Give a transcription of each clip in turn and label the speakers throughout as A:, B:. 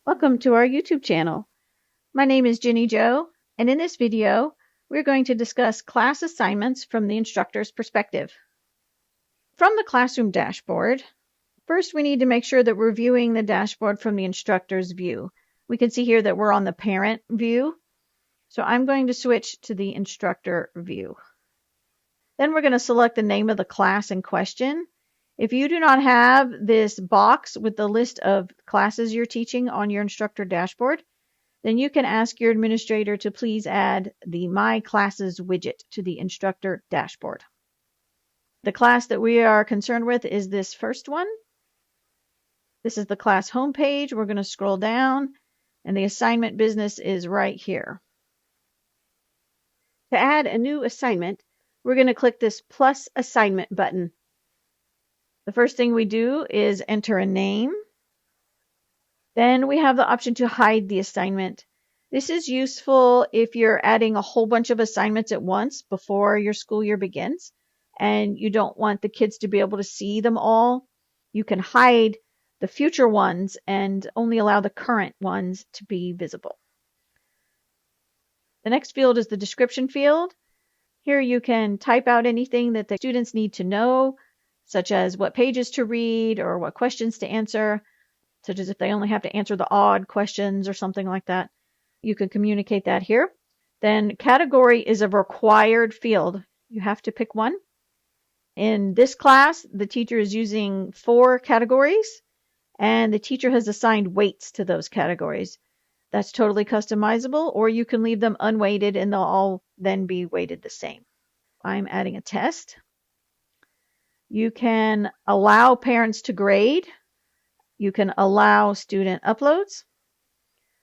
A: Welcome to our YouTube channel. My name is Jenny Jo, and in this video, we're going to discuss class assignments from the instructor's perspective. From the classroom dashboard, first we need to make sure that we're viewing the dashboard from the instructor's view. We can see here that we're on the parent view, so I'm going to switch to the instructor view. Then we're going to select the name of the class in question. If you do not have this box with the list of classes you're teaching on your instructor dashboard, then you can ask your administrator to please add the My Classes widget to the instructor dashboard. The class that we are concerned with is this first one. This is the class homepage. We're going to scroll down, and the assignment business is right here. To add a new assignment, we're going to click this plus assignment button. The first thing we do is enter a name. Then we have the option to hide the assignment. This is useful if you're adding a whole bunch of assignments at once before your school year begins, and you don't want the kids to be able to see them all. You can hide the future ones and only allow the current ones to be visible. The next field is the description field. Here you can type out anything that the students need to know, such as what pages to read or what questions to answer, such as if they only have to answer the odd questions or something like that. You can communicate that here. Then category is a required field. You have to pick one. In this class, the teacher is using 4 categories, and the teacher has assigned weights to those categories. That's totally customizable, or you can leave them unweighted and they'll all then be weighted the same. I'm adding a test. You can allow parents to grade. You can allow student uploads.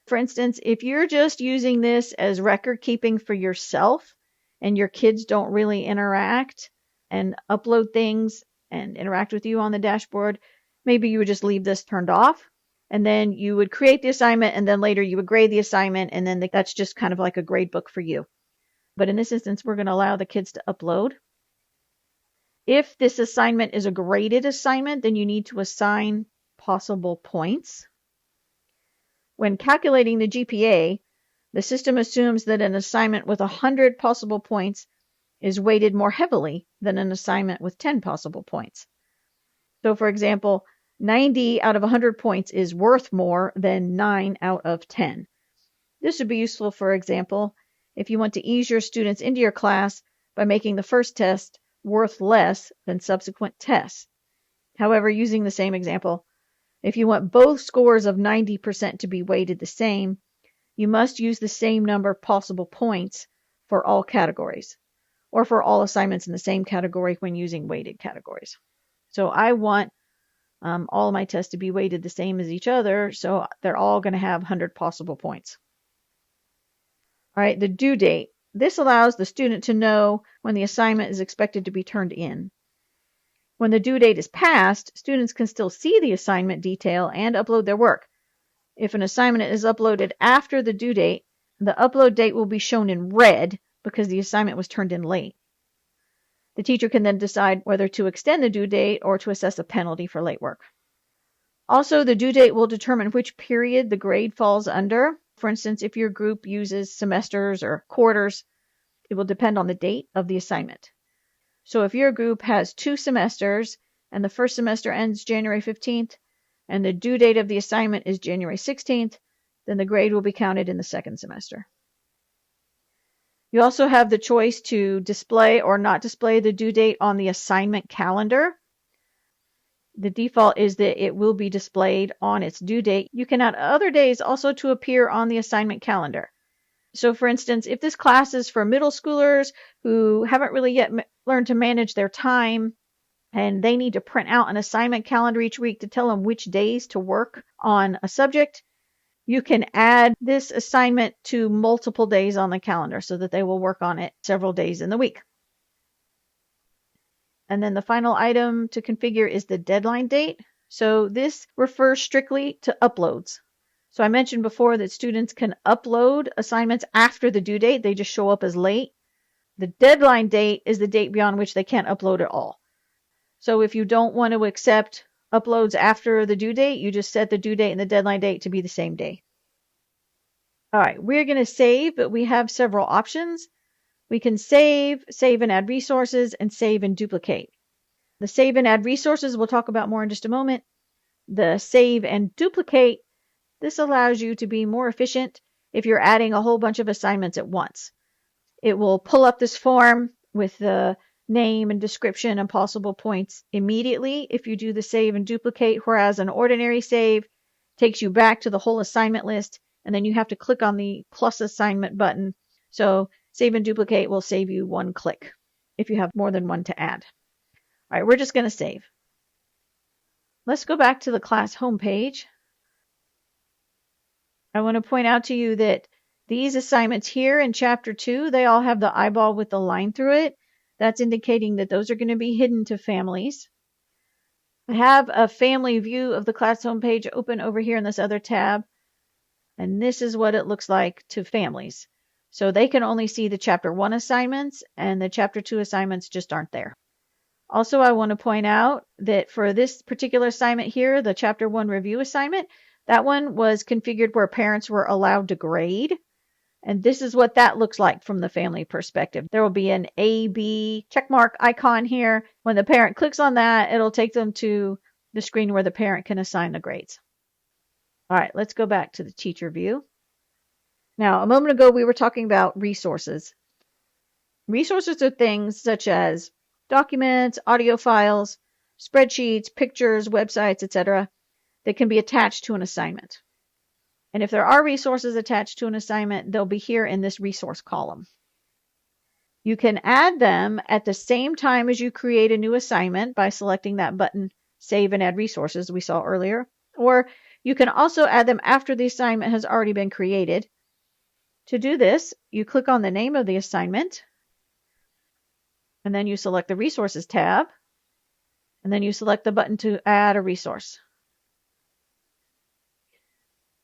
A: For instance, if you're just using this as record keeping for yourself and your kids don't really interact and upload things and interact with you on the dashboard, maybe you would just leave this turned off, and then you would create the assignment, and then later you would grade the assignment, and then that's just kind of like a grade book for you. But in this instance, we're going to allow the kids to upload. If this assignment is a graded assignment, then you need to assign possible points. When calculating the GPA, the system assumes that an assignment with 100 possible points is weighted more heavily than an assignment with 10 possible points. So for example, 90 out of 100 points is worth more than 9 out of 10. This would be useful, for example, if you want to ease your students into your class by making the first test worth less than subsequent tests. However, using the same example, if you want both scores of 90% to be weighted the same, you must use the same number of possible points for all categories, or for all assignments in the same category when using weighted categories. So I want all of my tests to be weighted the same as each other, so they're all going to have 100 possible points. All right, the due date. This allows the student to know when the assignment is expected to be turned in. When the due date is passed, students can still see the assignment detail and upload their work. If an assignment is uploaded after the due date, the upload date will be shown in red because the assignment was turned in late. The teacher can then decide whether to extend the due date or to assess a penalty for late work. Also, the due date will determine which period the grade falls under. For instance, if your group uses semesters or quarters, it will depend on the date of the assignment. So if your group has 2 semesters and the first semester ends January 15th and the due date of the assignment is January 16th, then the grade will be counted in the second semester. You also have the choice to display or not display the due date on the assignment calendar. The default is that it will be displayed on its due date. You can add other days also to appear on the assignment calendar. So for instance, if this class is for middle schoolers who haven't really yet learned to manage their time, and they need to print out an assignment calendar each week to tell them which days to work on a subject, you can add this assignment to multiple days on the calendar so that they will work on it several days in the week. And then the final item to configure is the deadline date. So this refers strictly to uploads. So I mentioned before that students can upload assignments after the due date. They just show up as late. The deadline date is the date beyond which they can't upload at all. So if you don't want to accept uploads after the due date, you just set the due date and the deadline date to be the same day. All right, we're going to save, but we have several options. We can save and add resources, and save and duplicate. The save and add resources we'll talk about more in just a moment. The save and duplicate, this allows you to be more efficient if you're adding a whole bunch of assignments at once. It will pull up this form with the name and description and possible points immediately if you do the save and duplicate, whereas an ordinary save takes you back to the whole assignment list, and then you have to click on the plus assignment button. So save and duplicate will save you one click if you have more than one to add. All right, we're just going to save. Let's go back to the class homepage. I want to point out to you that these assignments here in Chapter 2, they all have the eyeball with the line through it. That's indicating that those are going to be hidden to families. I have a family view of the class homepage open over here in this other tab, and this is what it looks like to families. So they can only see the Chapter 1 assignments, and the Chapter 2 assignments just aren't there. Also, I want to point out that for this particular assignment here, the Chapter 1 review assignment, that one was configured where parents were allowed to grade. And this is what that looks like from the family perspective. There will be an A, B checkmark icon here. When the parent clicks on that, it'll take them to the screen where the parent can assign the grades. All right, let's go back to the teacher view. Now, a moment ago, we were talking about resources. Resources are things such as documents, audio files, spreadsheets, pictures, websites, etc. that can be attached to an assignment. And if there are resources attached to an assignment, they'll be here in this resource column. You can add them at the same time as you create a new assignment by selecting that button, Save and Add Resources, we saw earlier. Or you can also add them after the assignment has already been created. To do this, you click on the name of the assignment, and then you select the Resources tab, and then you select the button to add a resource.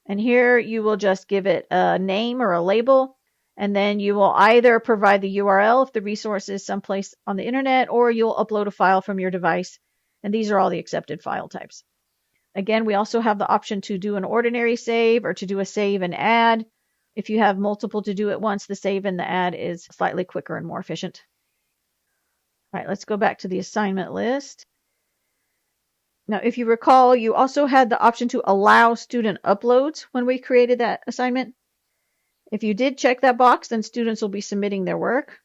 A: And here you will just give it a name or a label, and then you will either provide the URL if the resource is someplace on the internet, or you'll upload a file from your device. And these are all the accepted file types. Again, we also have the option to do an ordinary save or to do a save and add. If you have multiple to do at once, the save and the add is slightly quicker and more efficient. All right, let's go back to the assignment list. Now, if you recall, you also had the option to allow student uploads when we created that assignment. If you did check that box, then students will be submitting their work.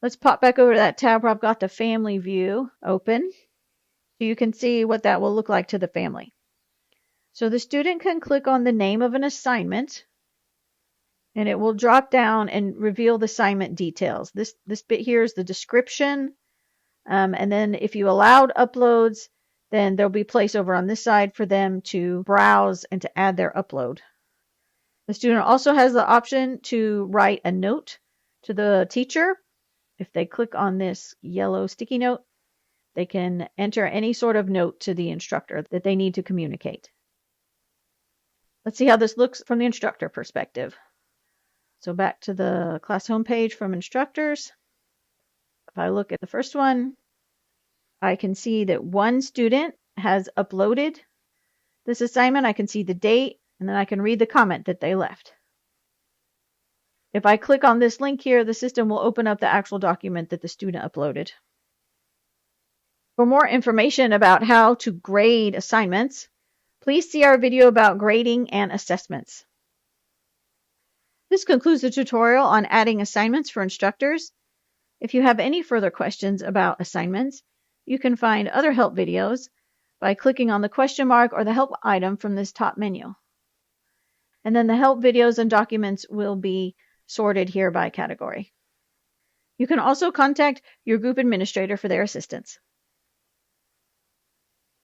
A: Let's pop back over to that tab where I've got the family view open, so you can see what that will look like to the family. So the student can click on the name of an assignment, and it will drop down and reveal the assignment details. This bit here is the description, and then if you allowed uploads, then there'll be a place over on this side for them to browse and to add their upload. The student also has the option to write a note to the teacher. If they click on this yellow sticky note, they can enter any sort of note to the instructor that they need to communicate. Let's see how this looks from the instructor perspective. So back to the class homepage from instructors. If I look at the first one, I can see that one student has uploaded this assignment. I can see the date, and then I can read the comment that they left. If I click on this link here, the system will open up the actual document that the student uploaded. For more information about how to grade assignments, please see our video about grading and assessments. This concludes the tutorial on adding assignments for instructors. If you have any further questions about assignments, you can find other help videos by clicking on the question mark or the help item from this top menu. And then the help videos and documents will be sorted here by category. You can also contact your group administrator for their assistance.